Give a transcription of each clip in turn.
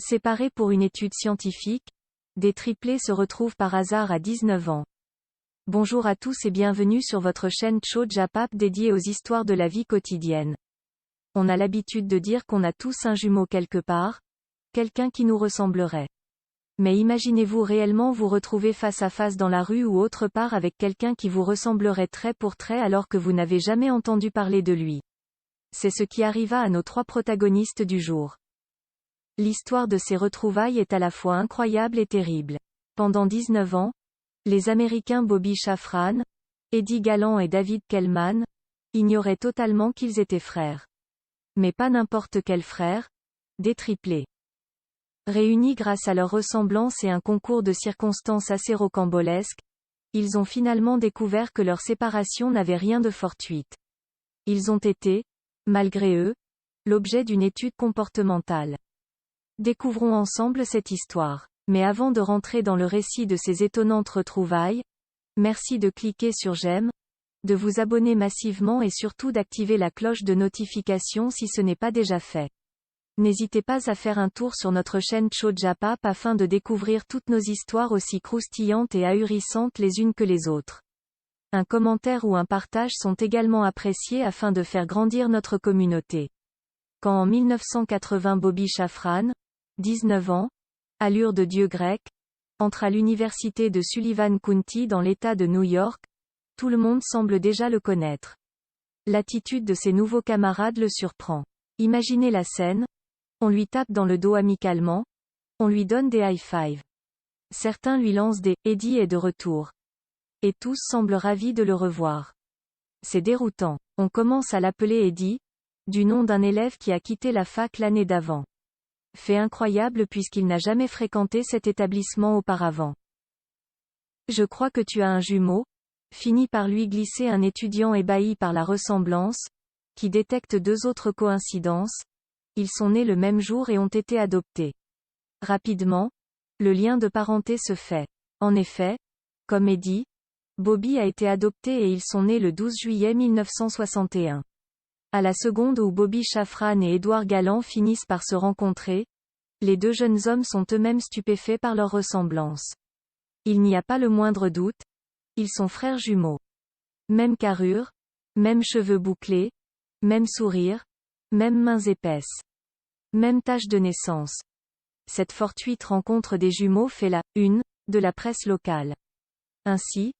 Séparés pour une étude scientifique, des triplés se retrouvent par hasard à 19 ans. Bonjour à tous et bienvenue sur votre chaîne Cho Japap dédiée aux histoires de la vie quotidienne. On a l'habitude de dire qu'on a tous un jumeau quelque part, quelqu'un qui nous ressemblerait. Mais imaginez-vous réellement vous retrouver face à face dans la rue ou autre part avec quelqu'un qui vous ressemblerait trait pour trait alors que vous n'avez jamais entendu parler de lui. C'est ce qui arriva à nos trois protagonistes du jour. L'histoire de ces retrouvailles est à la fois incroyable et terrible. Pendant 19 ans, les Américains Bobby Shafran, Eddie Gallant et David Kellman ignoraient totalement qu'ils étaient frères. Mais pas n'importe quels frères, des triplés. Réunis grâce à leur ressemblance et un concours de circonstances assez rocambolesques, ils ont finalement découvert que leur séparation n'avait rien de fortuite. Ils ont été, malgré eux, l'objet d'une étude comportementale. Découvrons ensemble cette histoire. Mais avant de rentrer dans le récit de ces étonnantes retrouvailles, merci de cliquer sur j'aime, de vous abonner massivement et surtout d'activer la cloche de notification si ce n'est pas déjà fait. N'hésitez pas à faire un tour sur notre chaîne Cho Japap afin de découvrir toutes nos histoires aussi croustillantes et ahurissantes les unes que les autres. Un commentaire ou un partage sont également appréciés afin de faire grandir notre communauté. Quand en 1980 Bobby Shafran, 19 ans, allure de dieu grec, entre à l'université de Sullivan County dans l'État de New York, tout le monde semble déjà le connaître. L'attitude de ses nouveaux camarades le surprend. Imaginez la scène, on lui tape dans le dos amicalement, on lui donne des high-fives. Certains lui lancent des « Eddie est de retour ». Et tous semblent ravis de le revoir. C'est déroutant. On commence à l'appeler Eddie, du nom d'un élève qui a quitté la fac l'année d'avant. Fait incroyable puisqu'il n'a jamais fréquenté cet établissement auparavant. Je crois que tu as un jumeau, finit par lui glisser un étudiant ébahi par la ressemblance, qui détecte deux autres coïncidences, ils sont nés le même jour et ont été adoptés. Rapidement, le lien de parenté se fait. En effet, comme Eddie, Bobby a été adopté et ils sont nés le 12 juillet 1961. À la seconde où Bobby Shafran et Edouard Galland finissent par se rencontrer, les deux jeunes hommes sont eux-mêmes stupéfaits par leur ressemblance. Il n'y a pas le moindre doute, ils sont frères jumeaux. Même carrure, même cheveux bouclés, même sourire, même mains épaisses. Même tache de naissance. Cette fortuite rencontre des jumeaux fait la « une » de la presse locale. Ainsi,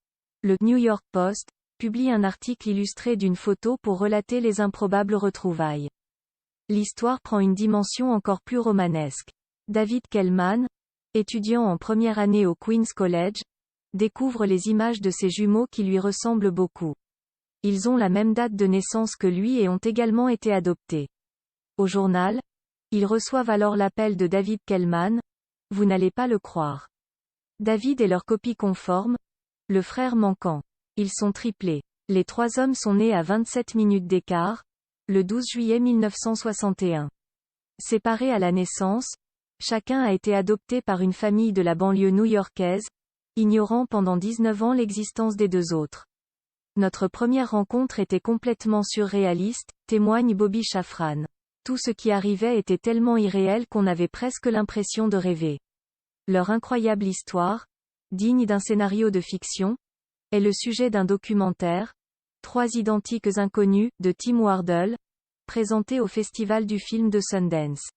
le New York Post publie un article illustré d'une photo pour relater les improbables retrouvailles. L'histoire prend une dimension encore plus romanesque. David Kellman, étudiant en première année au Queens College, découvre les images de ses jumeaux qui lui ressemblent beaucoup. Ils ont la même date de naissance que lui et ont également été adoptés. Au journal, ils reçoivent alors l'appel de David Kellman. Vous n'allez pas le croire. David est leur copie conforme, le frère manquant. Ils sont triplés. Les trois hommes sont nés à 27 minutes d'écart, le 12 juillet 1961. Séparés à la naissance, chacun a été adopté par une famille de la banlieue new-yorkaise, ignorant pendant 19 ans l'existence des deux autres. Notre première rencontre était complètement surréaliste, témoigne Bobby Shafran. Tout ce qui arrivait était tellement irréel qu'on avait presque l'impression de rêver. Leur incroyable histoire, digne d'un scénario de fiction, est le sujet d'un documentaire, Trois identiques inconnus, de Tim Wardle, présenté au Festival du film de Sundance.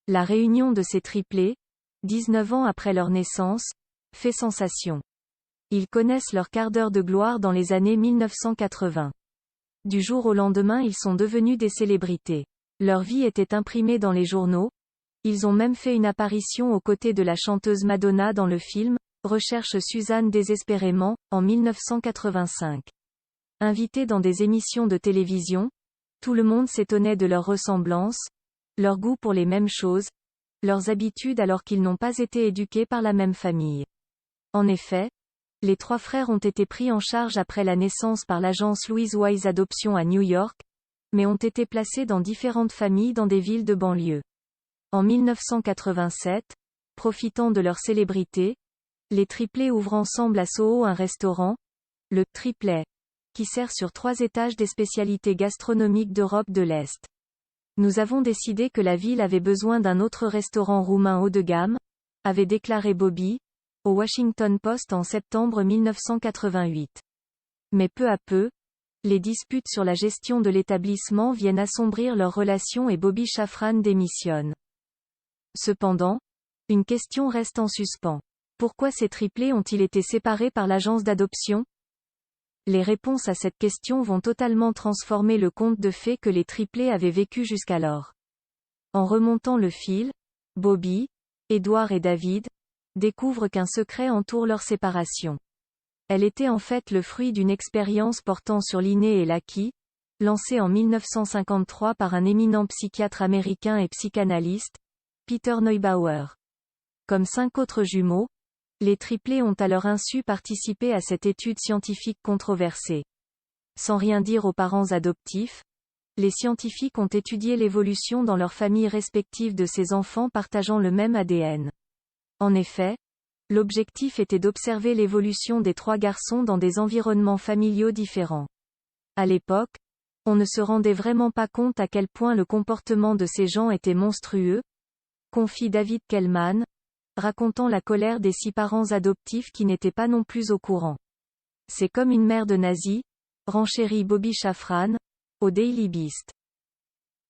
La réunion de ces triplés, 19 ans après leur naissance, fait sensation. Ils connaissent leur quart d'heure de gloire dans les années 1980. Du jour au lendemain ils sont devenus des célébrités. Leur vie était imprimée dans les journaux, ils ont même fait une apparition aux côtés de la chanteuse Madonna dans le film, Recherche Suzanne désespérément, en 1985. Invités dans des émissions de télévision, tout le monde s'étonnait de leur ressemblance, leur goût pour les mêmes choses, leurs habitudes alors qu'ils n'ont pas été éduqués par la même famille. En effet, les trois frères ont été pris en charge après la naissance par l'agence Louise Wise Adoption à New York, mais ont été placés dans différentes familles dans des villes de banlieue. En 1987, profitant de leur célébrité, les triplés ouvrent ensemble à Soho un restaurant, le Triplet, qui sert sur 3 étages des spécialités gastronomiques d'Europe de l'Est. Nous avons décidé que la ville avait besoin d'un autre restaurant roumain haut de gamme, avait déclaré Bobby, au Washington Post en septembre 1988. Mais peu à peu, les disputes sur la gestion de l'établissement viennent assombrir leur relation et Bobby Shafran démissionne. Cependant, une question reste en suspens. Pourquoi ces triplés ont-ils été séparés par l'agence d'adoption? Les réponses à cette question vont totalement transformer le conte de fées que les triplés avaient vécu jusqu'alors. En remontant le fil, Bobby, Edward et David découvrent qu'un secret entoure leur séparation. Elle était en fait le fruit d'une expérience portant sur l'inné et l'acquis, lancée en 1953 par un éminent psychiatre américain et psychanalyste, Peter Neubauer. Comme 5 autres jumeaux, les triplés ont à leur insu participé à cette étude scientifique controversée. Sans rien dire aux parents adoptifs, les scientifiques ont étudié l'évolution dans leurs familles respectives de ces enfants partageant le même ADN. En effet, l'objectif était d'observer l'évolution des 3 garçons dans des environnements familiaux différents. À l'époque, on ne se rendait vraiment pas compte à quel point le comportement de ces gens était monstrueux, confie David Kellman, racontant la colère des 6 parents adoptifs qui n'étaient pas non plus au courant. C'est comme une mère de nazis, renchérit Bobby Shafran, au Daily Beast.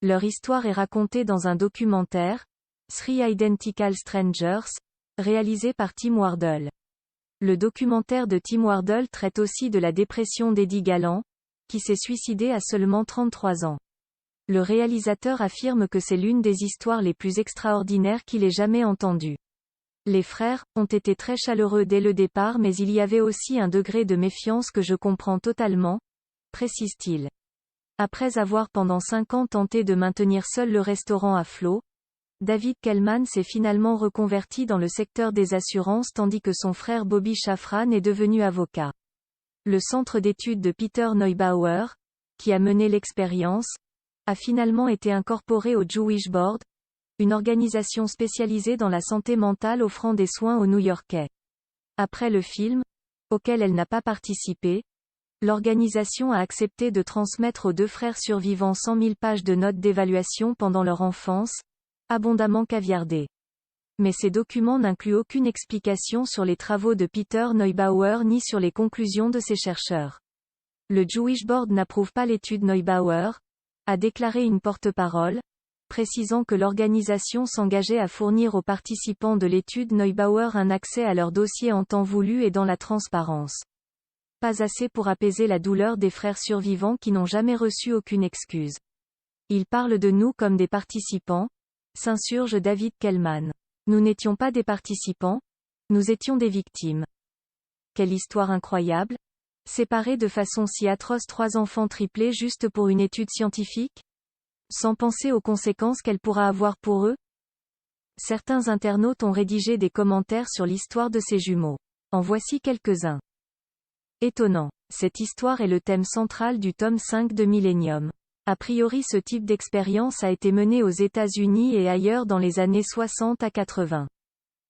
Leur histoire est racontée dans un documentaire, Three Identical Strangers, réalisé par Tim Wardle. Le documentaire de Tim Wardle traite aussi de la dépression d'Eddie Gallant, qui s'est suicidé à seulement 33 ans. Le réalisateur affirme que c'est l'une des histoires les plus extraordinaires qu'il ait jamais entendues. Les frères ont été très chaleureux dès le départ, mais il y avait aussi un degré de méfiance que je comprends totalement, précise-t-il. Après avoir pendant 5 ans tenté de maintenir seul le restaurant à flot, David Kellman s'est finalement reconverti dans le secteur des assurances tandis que son frère Bobby Shafran est devenu avocat. Le centre d'études de Peter Neubauer, qui a mené l'expérience, a finalement été incorporé au Jewish Board, une organisation spécialisée dans la santé mentale offrant des soins aux New-Yorkais. Après le film, auquel elle n'a pas participé, l'organisation a accepté de transmettre aux 2 frères survivants 100 000 pages de notes d'évaluation pendant leur enfance, abondamment caviardées. Mais ces documents n'incluent aucune explication sur les travaux de Peter Neubauer ni sur les conclusions de ses chercheurs. Le Jewish Board n'approuve pas l'étude Neubauer, a déclaré une porte-parole, précisant que l'organisation s'engageait à fournir aux participants de l'étude Neubauer un accès à leur dossier en temps voulu et dans la transparence. Pas assez pour apaiser la douleur des frères survivants qui n'ont jamais reçu aucune excuse. Ils parlent de nous comme des participants, s'insurge David Kellman. Nous n'étions pas des participants, nous étions des victimes. Quelle histoire incroyable! Séparer de façon si atroce 3 enfants triplés juste pour une étude scientifique? Sans penser aux conséquences qu'elle pourra avoir pour eux? Certains internautes ont rédigé des commentaires sur l'histoire de ces jumeaux. En voici quelques-uns. Étonnant. Cette histoire est le thème central du tome 5 de Millennium. A priori, ce type d'expérience a été mené aux États-Unis et ailleurs dans les années 60 à 80.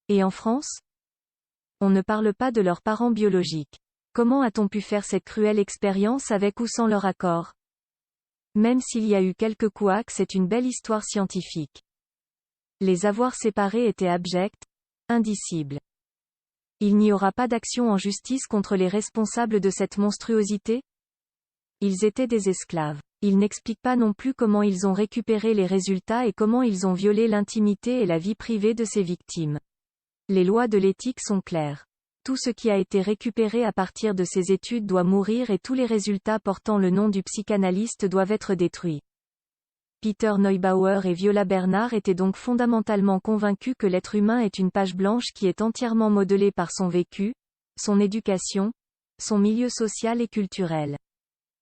Et en France? On ne parle pas de leurs parents biologiques. Comment a-t-on pu faire cette cruelle expérience avec ou sans leur accord? Même s'il y a eu quelques couacs, c'est une belle histoire scientifique. Les avoirs séparés étaient abjects, indicibles. Il n'y aura pas d'action en justice contre les responsables de cette monstruosité? Ils étaient des esclaves. Ils n'expliquent pas non plus comment ils ont récupéré les résultats et comment ils ont violé l'intimité et la vie privée de ces victimes. Les lois de l'éthique sont claires. Tout ce qui a été récupéré à partir de ces études doit mourir et tous les résultats portant le nom du psychanalyste doivent être détruits. Peter Neubauer et Viola Bernard étaient donc fondamentalement convaincus que l'être humain est une page blanche qui est entièrement modelée par son vécu, son éducation, son milieu social et culturel.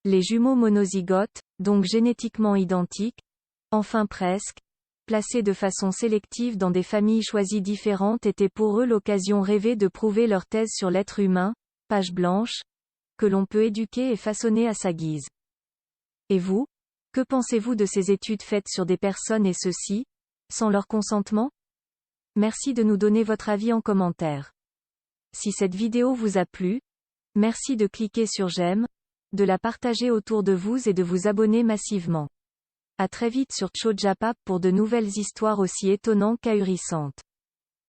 Les jumeaux monozygotes, donc génétiquement identiques, enfin presque, placés de façon sélective dans des familles choisies différentes étaient pour eux l'occasion rêvée de prouver leur thèse sur l'être humain, page blanche, que l'on peut éduquer et façonner à sa guise. Et vous? Que pensez-vous de ces études faites sur des personnes et ceux-ci, sans leur consentement? Merci de nous donner votre avis en commentaire. Si cette vidéo vous a plu, merci de cliquer sur j'aime, de la partager autour de vous et de vous abonner massivement. À très vite sur Chojapap pour de nouvelles histoires aussi étonnantes qu'ahurissantes.